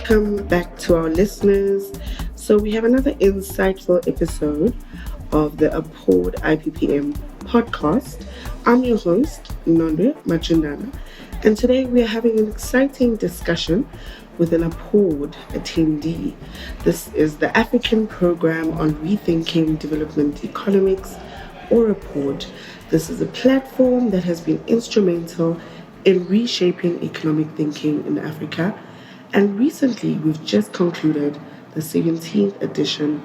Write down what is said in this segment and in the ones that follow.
welcome back to our listeners. So we have another insightful episode of the Aporde IPPM podcast. I'm your host, Nondwe Majundana, and today we are having an exciting discussion with an Aporde attendee. This is the African Program on Rethinking Development Economics, or Aporde. This is a platform that has been instrumental in reshaping economic thinking in Africa. And recently, we've just concluded the 17th edition.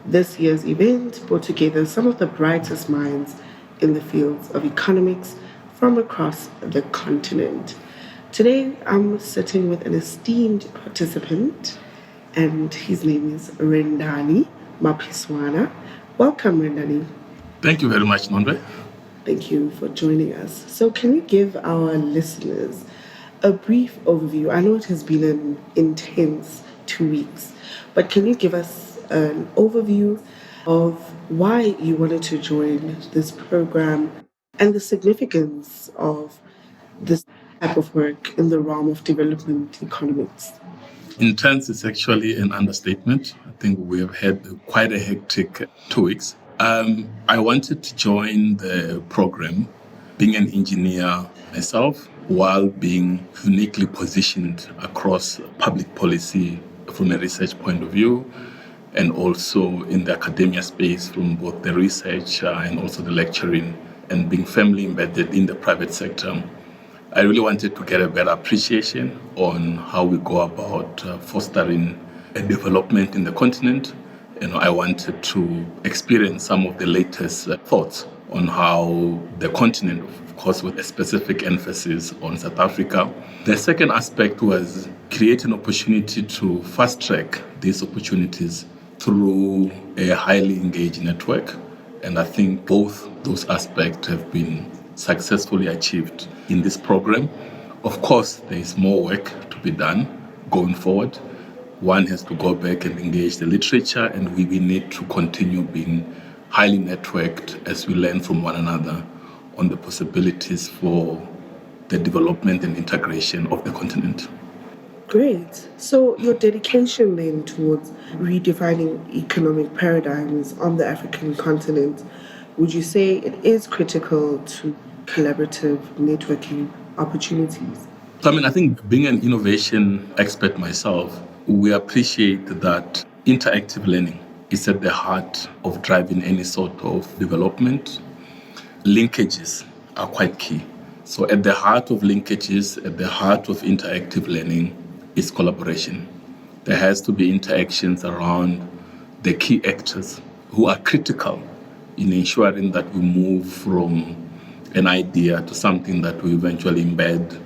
This year's event brought together some of the brightest minds in the fields of economics from across the continent. Today, I'm sitting with an esteemed participant, and his name is Rendani Mamphiswana. Welcome, Rendani. Thank you very much, Nondwe. Thank you for joining us. So can you give our listeners a brief overview? I know it has been an intense 2 weeks, but can you give us an overview of why you wanted to join this program and the significance of this type of work in the realm of development economics? Intense is actually an understatement. I think we have had quite a hectic 2 weeks. I wanted to join the program, being an engineer myself, while being uniquely positioned across public policy from a research point of view, and also in the academia space from both the research and also the lecturing, and being firmly embedded in the private sector. I really wanted to get a better appreciation on how we go about fostering a development in the continent. I wanted to experience some of the latest thoughts on how the continent, of course, with a specific emphasis on South Africa. The second aspect was create an opportunity to fast-track these opportunities through a highly engaged network. And I think both those aspects have been successfully achieved in this program. Of course, there is more work to be done going forward. One has to go back and engage the literature, and we need to continue being highly networked as we learn from one another on the possibilities for the development and integration of the continent. Great. So your dedication then towards redefining economic paradigms on the African continent, would you say it is critical to collaborative networking opportunities? I think being an innovation expert myself, we appreciate that interactive learning is at the heart of driving any sort of development. Linkages are quite key. So at the heart of linkages, at the heart of interactive learning is collaboration. There has to be interactions around the key actors who are critical in ensuring that we move from an idea to something that we eventually embed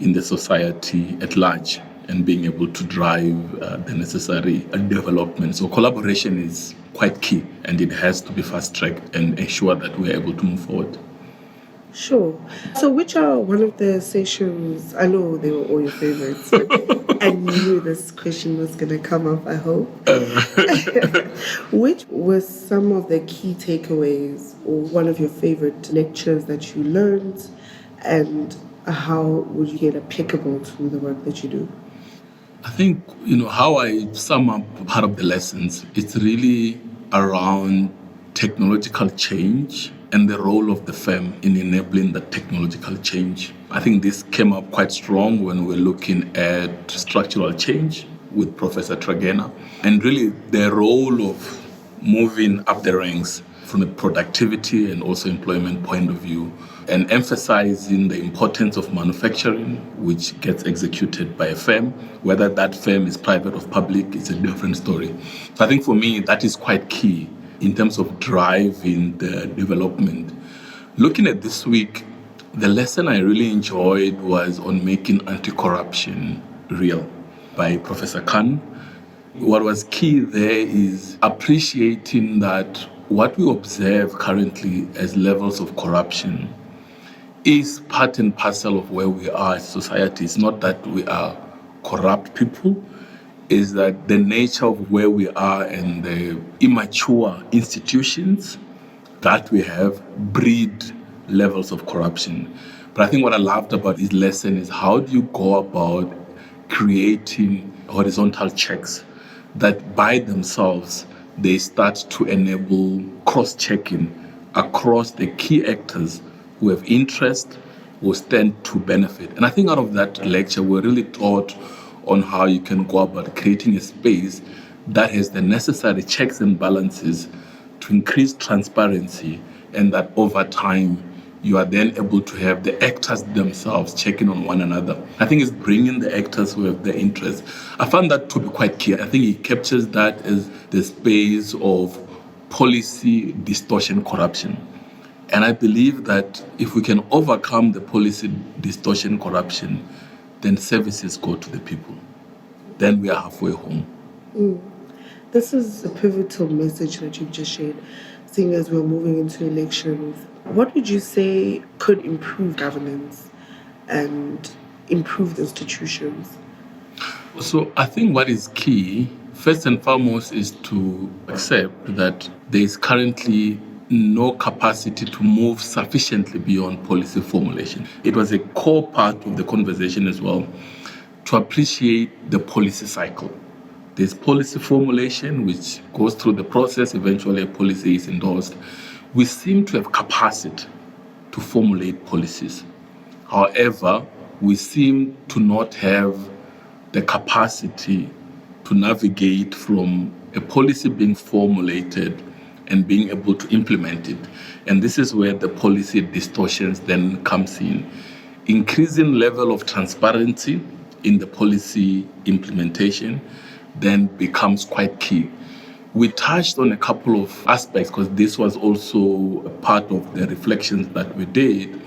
in the society at large, and being able to drive the necessary development. So collaboration is quite key, and it has to be fast-tracked and ensure that we're able to move forward. Sure. So which are one of the sessions, I know they were all your favorites, but I knew this question was going to come up, I hope. Which was some of the key takeaways or one of your favorite lectures that you learned, and how would you get applicable to the work that you do? I think, how I sum up part of the lessons, it's really around technological change and the role of the firm in enabling the technological change. I think this came up quite strong when we're looking at structural change with Professor Tragena, and really the role of moving up the ranks from a productivity and also employment point of view, and emphasizing the importance of manufacturing, which gets executed by a firm. Whether that firm is private or public is a different story. So I think for me, that is quite key in terms of driving the development. Looking at this week, the lesson I really enjoyed was on making anti-corruption real by Professor Khan. What was key there is appreciating that what we observe currently as levels of corruption is part and parcel of where we are as society. It's not that we are corrupt people, is that the nature of where we are and the immature institutions that we have breed levels of corruption. But I think what I loved about this lesson is how do you go about creating horizontal checks that by themselves, they start to enable cross-checking across the key actors who have interest, who stand to benefit. And I think out of that lecture, we really taught on how you can go about creating a space that has the necessary checks and balances to increase transparency, and that over time, you are then able to have the actors themselves checking on one another. I think it's bringing the actors who have their interest. I found that to be quite key. I think it captures that as the space of policy distortion corruption. And I believe that if we can overcome the policy distortion corruption, then services go to the people. Then we are halfway home. This is a pivotal message that you've just shared, seeing as we're moving into elections. What would you say could improve governance and improve the institutions? So I think what is key, first and foremost, is to accept that there is currently no capacity to move sufficiently beyond policy formulation. It was a core part of the conversation as well, to appreciate the policy cycle. There's policy formulation, which goes through the process. Eventually, a policy is endorsed. We seem to have capacity to formulate policies. However, we seem to not have the capacity to navigate from a policy being formulated and being able to implement it. And this is where the policy distortions then comes in. Increasing level of transparency in the policy implementation then becomes quite key. We touched on a couple of aspects, because this was also a part of the reflections that we did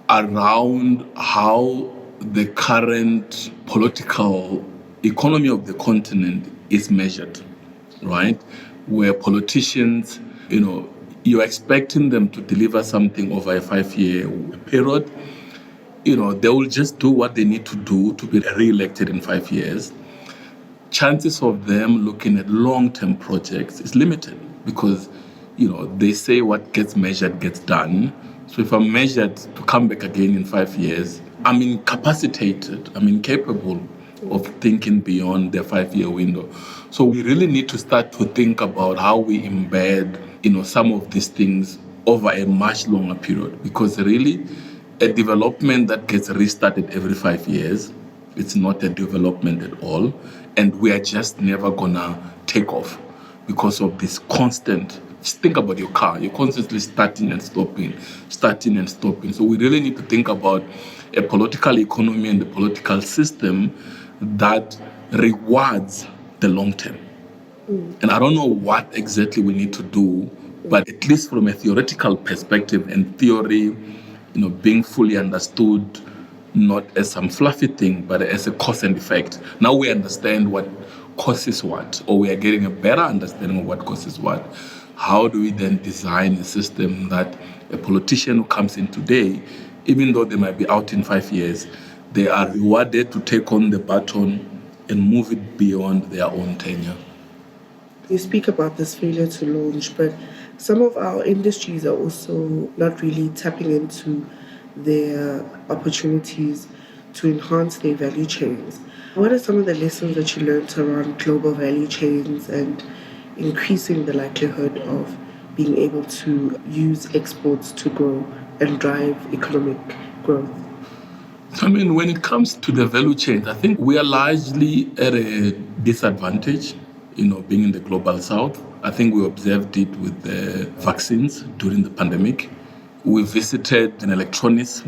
around how the current political economy of the continent is measured, right? Where politicians, you're expecting them to deliver something over a 5-year period. They will just do what they need to do to be re-elected in 5 years. Chances of them looking at long-term projects is limited, because, they say what gets measured gets done. So if I'm measured to come back again in 5 years, I'm incapacitated, I'm incapable of thinking beyond the 5-year window. So we really need to start to think about how we embed, some of these things over a much longer period, because really a development that gets restarted every 5 years, it's not a development at all. And we are just never gonna take off because of this constant. Just think about your car. You're constantly starting and stopping. So we really need to think about a political economy and the political system that rewards the long term. And I don't know what exactly we need to do, but at least from a theoretical perspective and theory, being fully understood, not as some fluffy thing, but as a cause and effect. Now we understand what causes what, or we are getting a better understanding of what causes what. How do we then design a system that a politician who comes in today, even though they might be out in 5 years, they are rewarded to take on the baton and move it beyond their own tenure? You speak about this failure to launch, but some of our industries are also not really tapping into their opportunities to enhance their value chains. What are some of the lessons that you learned around global value chains and increasing the likelihood of being able to use exports to grow and drive economic growth? When it comes to the value chains, I think we are largely at a disadvantage, being in the global south. I think we observed it with the vaccines during the pandemic. We visited an electronics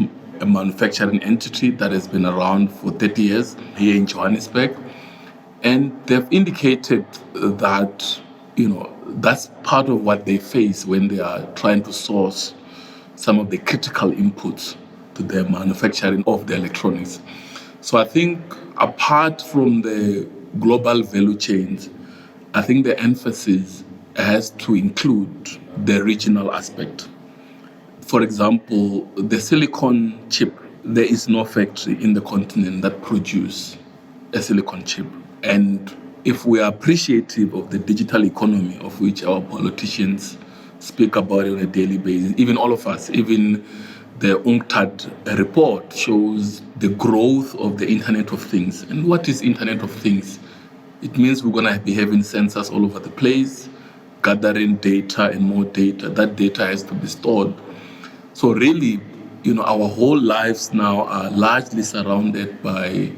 manufacturing entity that has been around for 30 years here in Johannesburg. And they've indicated that, that's part of what they face when they are trying to source some of the critical inputs to the manufacturing of the electronics. So I think apart from the global value chains, I think the emphasis has to include the regional aspect. For example, the silicon chip, there is no factory in the continent that produces a silicon chip. And if we are appreciative of the digital economy of which our politicians speak about it on a daily basis, even all of us, even The UNCTAD report shows the growth of the Internet of Things. And what is Internet of Things? It means we're going to be having sensors all over the place, gathering data and more data. That data has to be stored. So really, our whole lives now are largely surrounded by,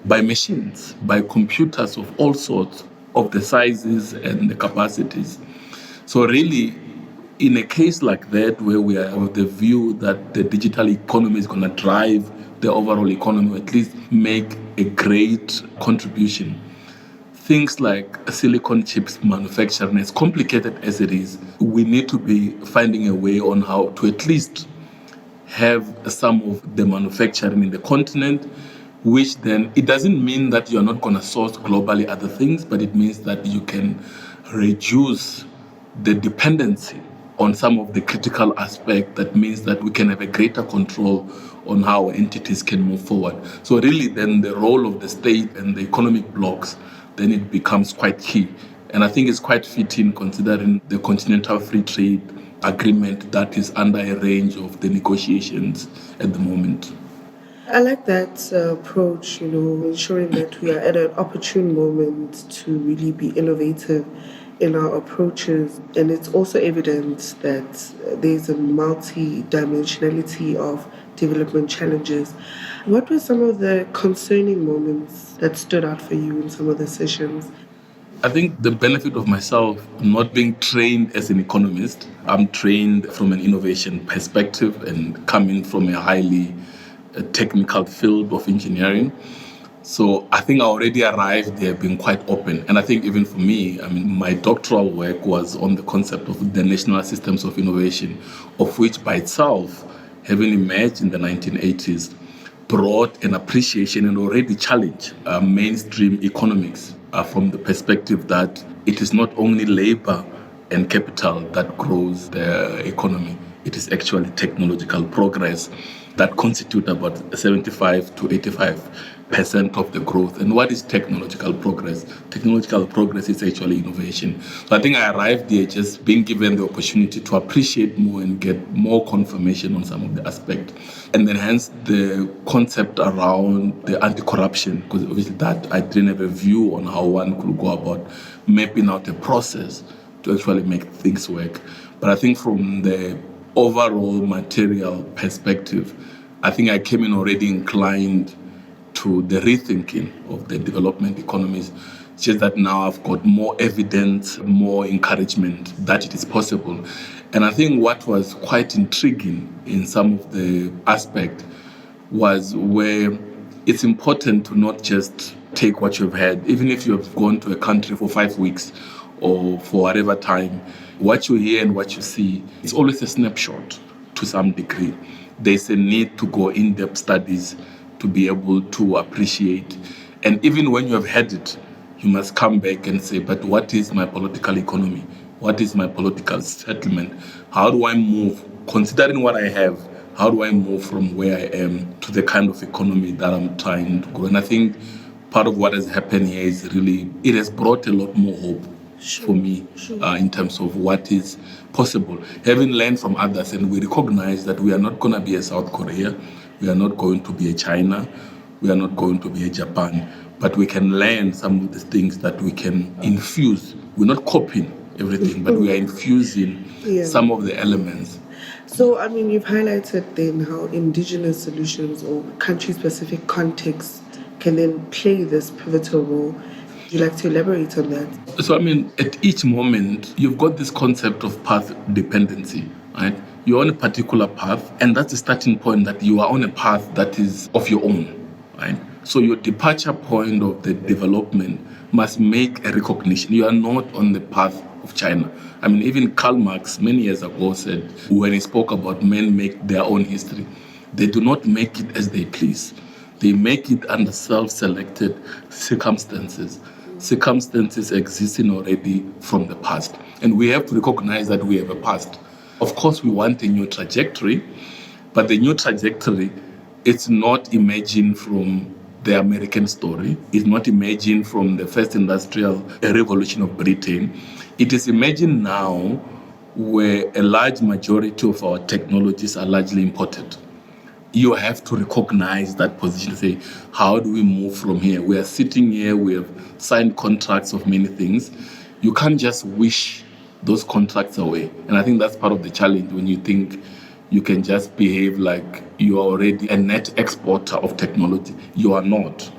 by machines, by computers of all sorts, of the sizes and the capacities. So really, in a case like that, where we are of the view that the digital economy is going to drive the overall economy, or at least make a great contribution, things like silicon chips manufacturing, as complicated as it is, we need to be finding a way on how to at least have some of the manufacturing in the continent, which then, it doesn't mean that you're not going to source globally other things, but it means that you can reduce the dependency on some of the critical aspect. That means that we can have a greater control on how entities can move forward. So really then the role of the state and the economic blocks, then it becomes quite key. And I think it's quite fitting considering the Continental Free Trade Agreement that is under a range of the negotiations at the moment. I like that approach, ensuring that we are at an opportune moment to really be innovative in our approaches. And it's also evident that there's a multi-dimensionality of development challenges. What were some of the concerning moments that stood out for you in some of the sessions? I think the benefit of myself not being trained as an economist, I'm trained from an innovation perspective and coming from a highly technical field of engineering. So I think I already arrived there being quite open. And I think even for me, my doctoral work was on the concept of the national systems of innovation, of which by itself, having emerged in the 1980s, brought an appreciation and already challenged mainstream economics from the perspective that it is not only labor and capital that grows the economy, it is actually technological progress that constitute about 75 to 85% of the growth. And what is technological progress? Technological progress is actually innovation. So I think I arrived there just being given the opportunity to appreciate more and get more confirmation on some of the aspects. And then hence the concept around the anti-corruption, because obviously that I didn't have a view on how one could go about mapping out a process to actually make things work. But I think from the overall material perspective, I think I came in already inclined to the rethinking of the development economies. It's just that now I've got more evidence, more encouragement that it is possible. And I think what was quite intriguing in some of the aspect was where it's important to not just take what you've had, even if you have gone to a country for 5 weeks or for whatever time. What you hear and what you see is always a snapshot to some degree. There's a need to go in-depth studies to be able to appreciate. And even when you have had it, you must come back and say, but what is my political economy? What is my political settlement? How do I move? Considering what I have, how do I move from where I am to the kind of economy that I'm trying to grow? And I think part of what has happened here is really, it has brought a lot more hope for me in terms of what is possible. Having learned from others, and we recognize that we are not going to be a South Korea, we are not going to be a China, we are not going to be a Japan, but we can learn some of the things that we can infuse. We're not copying everything, but we are infusing some of the elements. So, you've highlighted then how indigenous solutions or country-specific context can then play this pivotal role. Would you like to elaborate on that? So, at each moment, you've got this concept of path dependency, right? You're on a particular path, and that's the starting point, that you are on a path that is of your own, right? So your departure point of the development must make a recognition. You are not on the path of China. Even Karl Marx many years ago said, when he spoke about men make their own history, they do not make it as they please. They make it under self-selected circumstances. Circumstances existing already from the past. And we have to recognize that we have a past. Of course, we want a new trajectory, but the new trajectory, it's not imagined from the American story. It's not imagined from the first industrial revolution of Britain. It is imagined now where a large majority of our technologies are largely imported. You have to recognize that position, say, how do we move from here? We are sitting here, we have signed contracts of many things. You can't just wish those contracts away. And I think that's part of the challenge when you think you can just behave like you are already a net exporter of technology. You are not.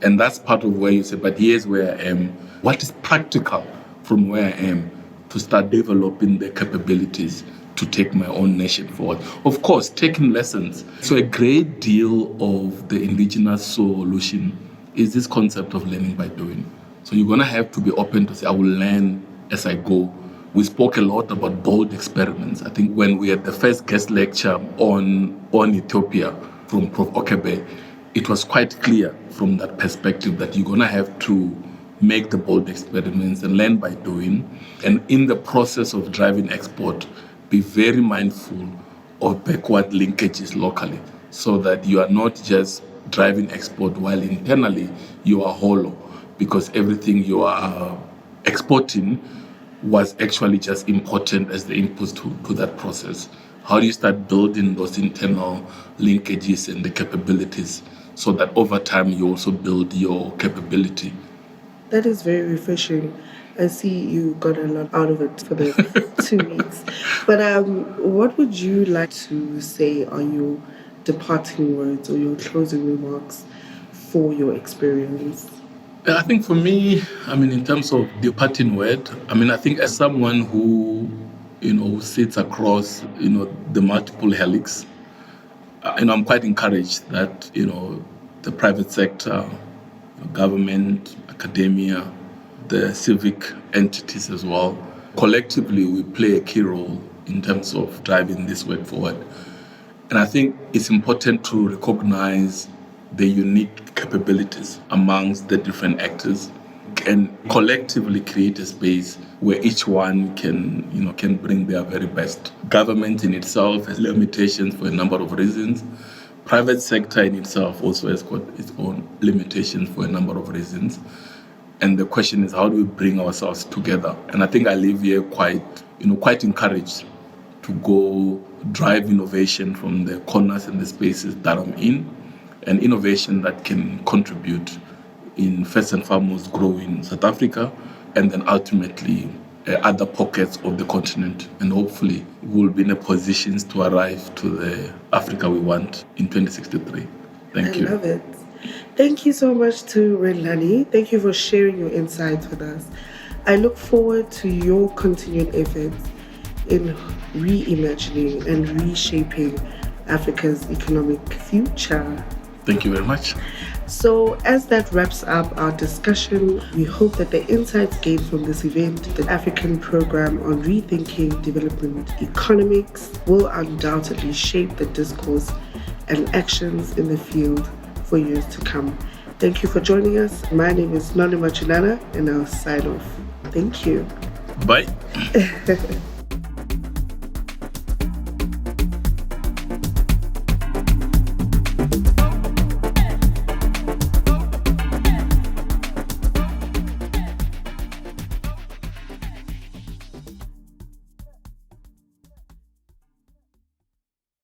And that's part of where you say, but here's where I am. What is practical from where I am to start developing the capabilities to take my own nation forward? Of course, taking lessons. So a great deal of the indigenous solution is this concept of learning by doing. So you're going to have to be open to say, I will learn as I go. We spoke a lot about bold experiments. I think when we had the first guest lecture on Ethiopia from Prof. Okebe, it was quite clear from that perspective that you're going to have to make the bold experiments and learn by doing. And in the process of driving export, be very mindful of backward linkages locally so that you are not just driving export while internally you are hollow, because everything you are exporting was actually just important as the inputs to that process. How do you start building those internal linkages and the capabilities so that over time you also build your capability? That is very refreshing. I see you got a lot out of it for the 2 weeks. But what would you like to say are your departing words or your closing remarks for your experience? I think for me, in terms of departing word, I think as someone who, sits across, the multiple helix, I'm quite encouraged that, the private sector, government, academia, the civic entities as well, collectively we play a key role in terms of driving this work forward. And I think it's important to recognize the unique capabilities amongst the different actors and collectively create a space where each one can bring their very best. Government in itself has limitations for a number of reasons. Private sector in itself also has got its own limitations for a number of reasons. And the question is, how do we bring ourselves together? And I think I leave here quite encouraged to go drive innovation from the corners and the spaces that I'm in, and innovation that can contribute in first and foremost growing South Africa, and then ultimately other pockets of the continent. And hopefully we'll be in a position to arrive to the Africa we want in 2063. Thank you. I love it. Thank you so much to Rendani. Thank you for sharing your insights with us. I look forward to your continued efforts in reimagining and reshaping Africa's economic future. Thank you very much. So as that wraps up our discussion, we hope that the insights gained from this event, the African program on Rethinking Development Economics, will undoubtedly shape the discourse and actions in the field for years to come. Thank you for joining us. My name is Nondwe Majundana, and I'll sign off. Thank you. Bye.